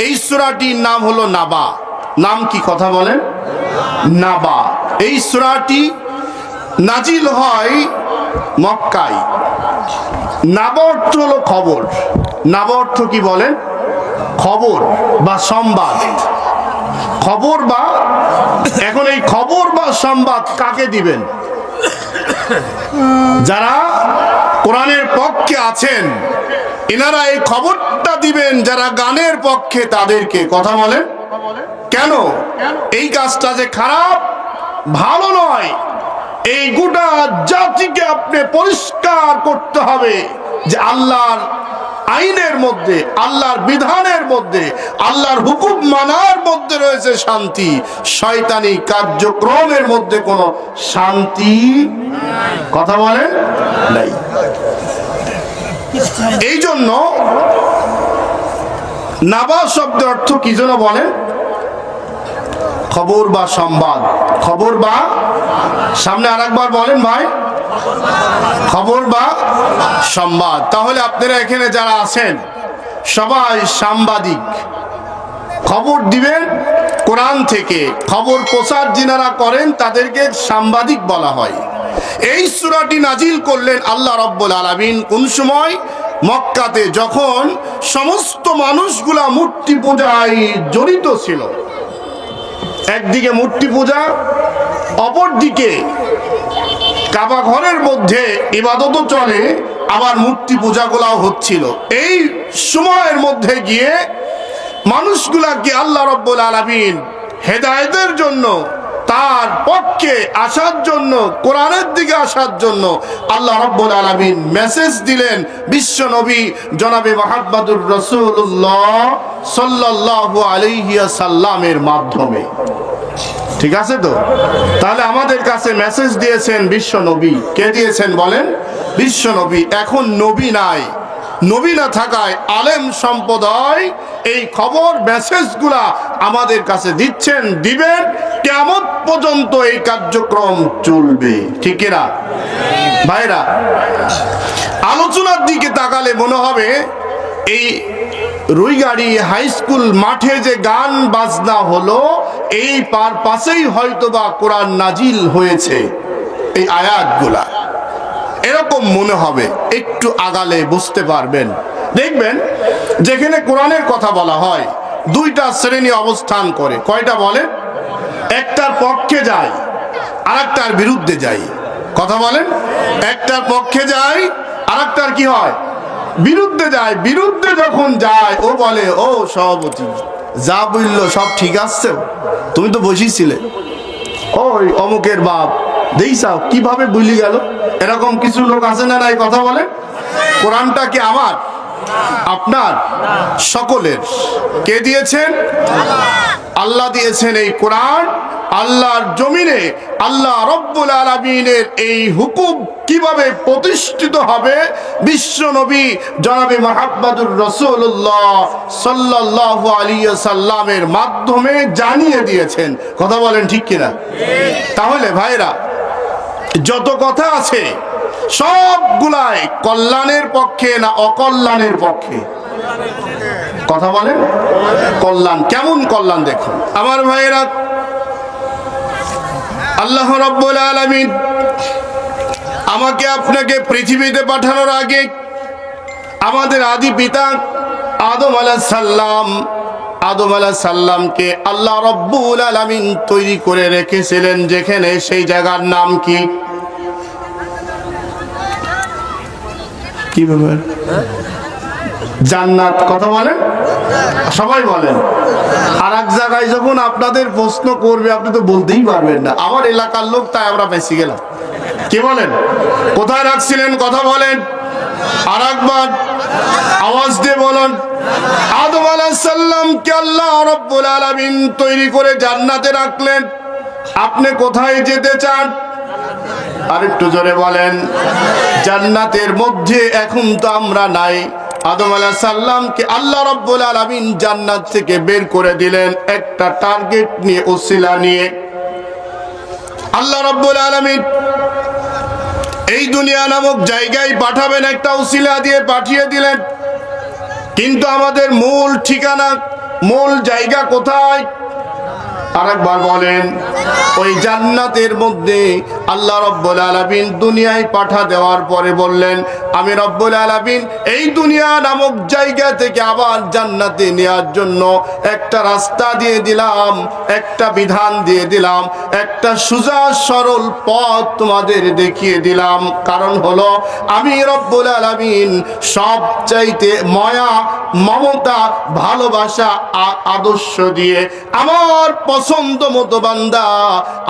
এই সূরাটির নাম হলো নাবা। নাম কি কথা বলেন? নাবা। এই সূরাটি নাজিল হয় মক্কায়। নাবা অর্থ হলো খবর। নাবা অর্থ কি বলেন? খবর বা সংবাদ। খবর বা, এখন এই খবর বা সংবাদ কাকে দিবেন? যারা কোরআনের পক্ষে আছেন এনারা এই খবরটা দিবেন যারা গানের পক্ষে তাদেরকে। কথা বলেন কেন? এই কাজটা যে খারাপ, ভালো নয়। এই গোটা জাতিকে আপনি পরিষ্কার করতে হবে যে আল্লাহর আইনের মধ্যে, আল্লাহর বিধানের মধ্যে, আল্লাহর হুকুম মানার মধ্যে রয়েছে শান্তি। শয়তানি কার্যক্রমের মধ্যে কোনো শান্তি, কথা বলেন, নাই। এই জন্য নাবা শব্দের অর্থ কি যেন বলেন? খবর বা সংবাদ। খবর বা, সামনে আরেকবার বলেন ভাই, খবর বা সংবাদ। তাহলে আপনারা এখানে যারা আছেন সবাই সাংবাদিক। খবর দিবেন কোরআন থেকে। খবর প্রচার যিনারা করেন তাদেরকে সাংবাদিক বলা হয়। এই সূরাটি নাজিল করলেন আল্লাহ রাব্বুল আলামিন কোন সময়? মক্কাতে, যখন সমস্ত মানুষগুলা মূর্তি পূজায় জড়িত ছিল। একদিকে মূর্তি পূজা, অপরদিকে কাবা ঘরের মধ্যে ইবাদতও চলে, আবার মূর্তি পূজাগুলাও হচ্ছিল। এই সময়ের মধ্যে গিয়ে মানুষগুলাকে আল্লাহ রাব্বুল আলামিন হেদায়েতের জন্য, তার পক্ষে আসার জন্য, কোরআনের দিকে আসার জন্য আল্লাহ রাব্বুল আলামিন মেসেজ দিলেন বিশ্ব নবী জনাবে মুহাম্মদুর রাসূলুল্লাহ সাল্লাল্লাহু আলাইহি ওয়াসাল্লামের মাধ্যমে। ঠিক আছে তো? তাহলে আমাদের কাছে মেসেজ দিয়েছেন বিশ্ব নবী। কে দিয়েছেন বলেন? বিশ্ব নবী। এখন নবী নাই, নবী না থাকায় আলেম সম্প্রদায় এই খবর মেসেজগুলা আমাদের কাছে দিচ্ছেন, দিবেন, কিয়ামত পর্যন্ত এই কার্যক্রম চলবে। ঠিক না ভাইরা? আলোচনার দিকে তাকালে মনে হবে এই রুইগাড়ি হাই স্কুল মাঠে যে গান বাজনা হলো, এই পাশেই হয়তোবা কোরআন নাজিল হয়েছে, এই আয়াতগুলা এরকম মনে হবে। একটু আগালে বুঝতে পারবেন। দেখবেন যেখানে কোরআনের কথা বলা হয় দুইটা শ্রেণী অবস্থান করে। কয়টা বলে? একটার পক্ষে যায়, আরেকটার বিরুদ্ধে যায়। কথা বলেন? একটার পক্ষে যায়, আরেকটার কি হয়? বিরুদ্ধে যায়। বিরুদ্ধে যখন যায় ও বলে, ও সভাপতি যা বললো সব ঠিক আছে, তুমি তো বসেছিলে, ওই অমুকের বাপ দেইসাও কিভাবে ভুলি গেল। এরকম কিছু লোক আছে না নাই? কথা বলে। কোরআনটা কি আমার, আপনার, সকলের? কে দিয়েছেন? আল্লাহ দিয়েছেন এই কোরআন। আল্লাহর জমিনে আল্লাহ রাব্বুল আলামিনের এই হুকুম কিভাবে প্রতিষ্ঠিত হবে বিশ্ব নবী জনাবে মুহাম্মদুর রাসূলুল্লাহ সাল্লাল্লাহু আলাইহি ওয়াসাল্লামের মাধ্যমে জানিয়ে দিয়েছেন। কথা বলেন ঠিক কিনা? তাহলে ভাইরা যত কথা আছে সবগুলাই কল্যাণের পক্ষে না অকল্যাণের পক্ষে? কথা বলেন। কল্যাণ। কেমন কল্যাণ দেখুন আমার ভাইরা। আল্লাহ রাব্বুল আলামিন আমাকে আপনাকে পৃথিবীতে পাঠানোর আগে আমাদের আদি পিতা আদম আলাইহিস সালামকে আল্লাহ রাব্বুল আলামিন তৈরি করে রেখেছিলেন যেখানে, সেই জায়গার নাম কি? কি ব্যাপার? জান্নাত। কথা বলেন, সবাই বলেন। আর এক জায়গায় যখন আপনাদের প্রশ্ন করবে আপনি তো বলতেই পারবেন না, আমার এলাকার লোক, তাই আমরা বেঁচে গেলাম। কি বলেন? কোথায় রাখছিলেন? কথা বলেন আর একবার আওয়াজ দিয়ে বলুন। আদম আলাইহিস সালামকে আল্লাহ রাব্বুল আলামিন তৈরি করে জান্নাতে রাখলেন। আপনি কোথায় যেতে চান? আরেকটু জোরে বলেন। জান্নাতের মধ্যে। এখন তো আমরা নাই। আদম আলাইহিস সালামকে আল্লাহ রাব্বুল আলামিন জান্নাত থেকে বের করে দিলেন একটা টার্গেট নিয়ে, ওসিলা নিয়ে। আল্লাহ রাব্বুল আলামিন এই দুনিয়া নামক জায়গায় পাঠাবেন, একটা ওসিলা দিয়ে পাঠিয়ে দিলেন। কিন্তু আমাদের মূল ঠিকানা মূল জায়গা কোথায়? আরেকবার বলেন। ওই জান্নাতের মধ্যে আল্লাহ রব্বুল আলামিন দুনিয়ায় পাঠা দেওয়ার পরে বললেন, আমি রব্বুল আলামিন এই দুনিয়া নামক জায়গা থেকে আবার জান্নাতে নেওয়ার জন্য একটা রাস্তা দিয়ে দিলাম, একটা বিধান দিয়ে দিলাম, একটা সোজা সরল পথ তোমাদের দেখিয়ে দিলাম। কারণ হলো আমি রব্বুল আলামিন সবচাইতে মায়া, মমতা, ভালোবাসা, আদর্শ দিয়ে আমার পছন্দ মতো বান্দা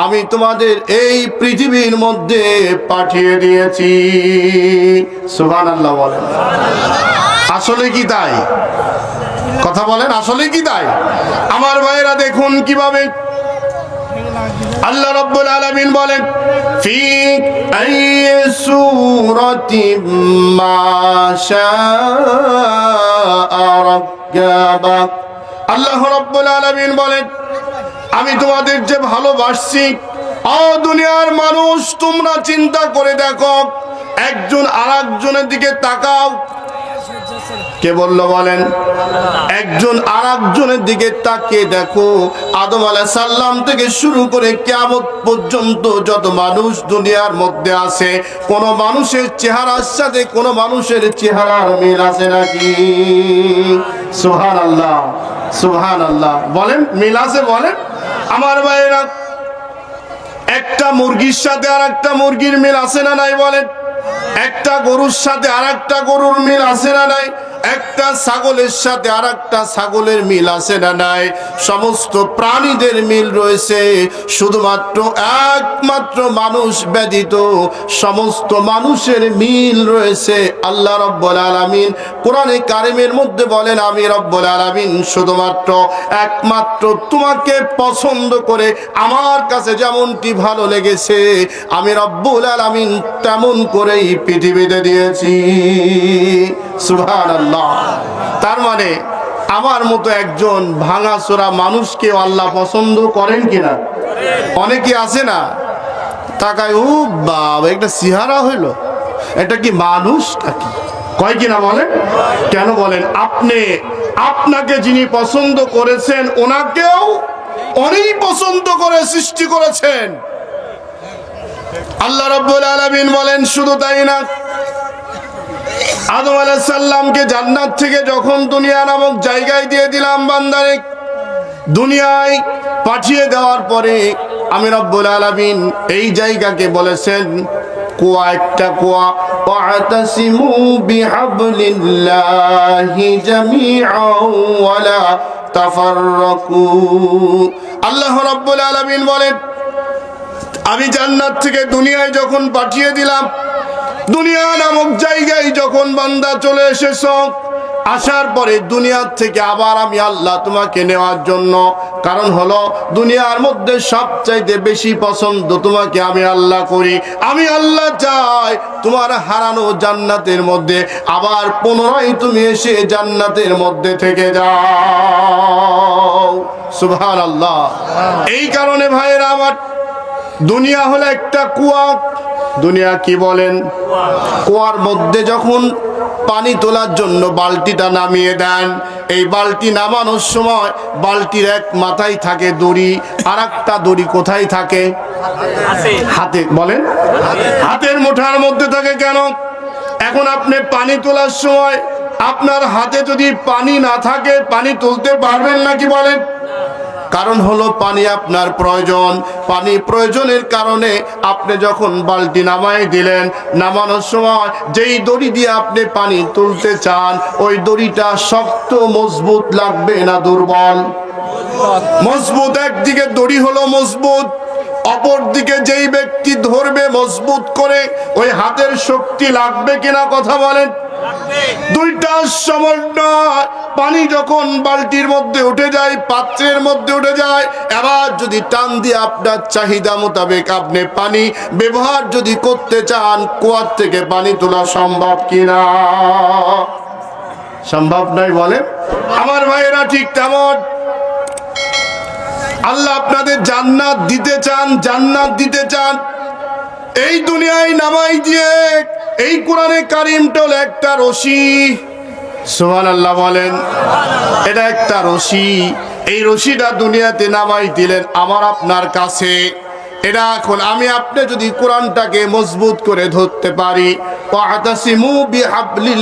আমি তোমাদের এই পৃথিবীর মধ্যে পাঠিয়ে দিয়েছি। সুবহানাল্লাহ বলেন। আসলে কি তাই? কথা বলেন, আসলে কি তাই? আমার ভাইয়েরা দেখুন কিভাবে আল্লাহ রাব্বুল আলামিন বলেন, ফি আইয়ি সূরাতিম মা শাআ রাক্কাবাক। আল্লাহ রাব্বুল আলামিন বলেন, আমি তোমাদের যে ভালোবাসছি, ও দুনিয়ার মানুষ তোমরা চিন্তা করে দেখো, একজন আরেকজনের দিকে তাকাও। কে বলল বলেন? একজন আরেকজনের দিকে তাকিয়ে দেখো। আদম আলাইহিস সালাম থেকে শুরু করে কিয়ামত পর্যন্ত যত মানুষ দুনিয়ার মধ্যে আছে, কোন মানুষের চেহারার সাথে কোন মানুষের চেহারার মিল আছে নাকি? সুবহানাল্লাহ, সুবহানাল্লাহ বলেন, মিল আছে বলেন। আমার ভাইরা, একটা মুরগির সাথে আর একটা মুরগির মিল আছে না নাই বলেন? একটা গরুর সাথে আর একটা গরুর মিল আছে না নাই? একটা ছাগলের সাথে আর একটা ছাগলের মিল আছে না নাই? সমস্ত প্রাণীদের মিল রয়েছে, শুধুমাত্র একমাত্র মানুষ ব্যতীত সমস্ত মানুষের মিল রয়েছে। আল্লাহ রাব্বুল আলামিন কোরআনে কারিমের মধ্যে বলেন, আমি রব্বুল আলামিন শুধুমাত্র একমাত্র তোমাকে পছন্দ করে আমার কাছে যেমনটি ভালো লেগেছে আমি রব্বুল আলামিন তেমন করেই পৃথিবীতে দিয়েছি। সুবহানাল্লাহ। তার মানে আমার মতো একজন ভাঙাচোরা মানুষকে আল্লাহ পছন্দ করেন কিনা? অনেকে আছে না, তাকায়, ও বাবা একটা চেহারা হইলো, এটা কি মানুষ নাকি? কয় কিনা বলেন? কেন বলেন? আপনাকে যিনি পছন্দ করেছেন ওনাকেও অনেক পছন্দ করে সৃষ্টি করেছেন। আল্লাহ রাব্বুল আলামিন বলেন, শুধু তাই না, আদম আলাইহিস সালামকে জান্নাত থেকে যখন দুনিয়া নামক জায়গায় দিয়ে দিলাম, বান্দারে দুনিয়ায় পাঠিয়ে দেওয়ার পরে আমি রব্বুল আলামিন এই জায়গাকে বলেছেন কুয়া, একটা কুয়া। ওয়াতাসিমু বিহাবলিল্লাহি জামিআন ওয়ালা তাফাররাকু। আল্লাহ রাব্বুল আলামিন বলেন, আমি জান্নাত থেকে দুনিয়ায় যখন পাঠিয়ে দিলাম, দুনিয়া নামক জায়গায় যখন বান্দা চলে এসেছ, আসার পরে দুনিয়ার থেকে আবার আমি আল্লাহ তোমাকে নেওয়ার জন্য, কারণ হলো দুনিয়ার মধ্যে সবচাইতে বেশি পছন্দ তোমাকে আমি আল্লাহ করি। আমি আল্লাহ চাই তোমার হারানো জান্নাতের মধ্যে আবার পুনরায় তুমি এসে জান্নাতের মধ্যে থেকে যাও। সুবহানাল্লাহ। এই কারণে ভাইয়েরা আমার, দুনিয়া হলো একটা কুয়া। দুনিয়া কি বলেন? কুয়ার মধ্যে যখন পানি তোলার জন্য বালতিটা নামিয়ে দেন, এই বালতি নামানোর সময় বালতির এক মাথায় থাকে দড়ি, আর একটা দড়ি কোথায় থাকে? হাতে। বলেন, হাতের মুঠার মধ্যে থাকে। কেন? এখন আপনি পানি তোলার সময় আপনার হাতে যদি পানি না থাকে, পানি তুলতে পারবেন নাকি বলেন? কারণ হলো পানি আপনার প্রয়োজন। পানি প্রয়োজনের কারণে আপনি যখন বালতি নামাই দিলেন, নামানোর সময় যেই দড়ি দিয়ে আপনি পানি তুলতে চান, ওই দড়িটা শক্ত মজবুত লাগবে না দুর্বল? মজবুত। একদিকে দড়ি হলো মজবুত, অপর দিকে যেই ব্যক্তি ধরবে মজবুত করে, ওই হাতের শক্তি লাগবে কিনা? কথা বলেন। দুইটা সমন্বয়। পানি যখন বালতির মধ্যে উঠে যায়, পাত্রের মধ্যে উঠে যায়, এবার যদি টান দিয়ে আপনার চাহিদা মোতাবেক আপনি পানি ব্যবহার যদি করতে চান, কুয়ার থেকে পানি তোলা সম্ভব কিনা? সম্ভব নয় বলেন। আমার ভাইয়েরা ঠিক তেমন আল্লাহ আপনাদের জান্নাত দিতে চান, জান্নাত দিতে চান। এই দুনিয়ায় নামাই দিয়ে এই কোরআনে কারিমটা একটা রশি। সুবহানাল্লাহ বলেন। এটা একটা রশি, এই রশিটা দুনিয়াতে নামাই দিলেন আমার আপনার কাছে। এটা এখন আমি আপনি যদি কোরআনটাকে মজবুত করে ধরতে পারি, ওয়াতাসিমু বিহাবলিল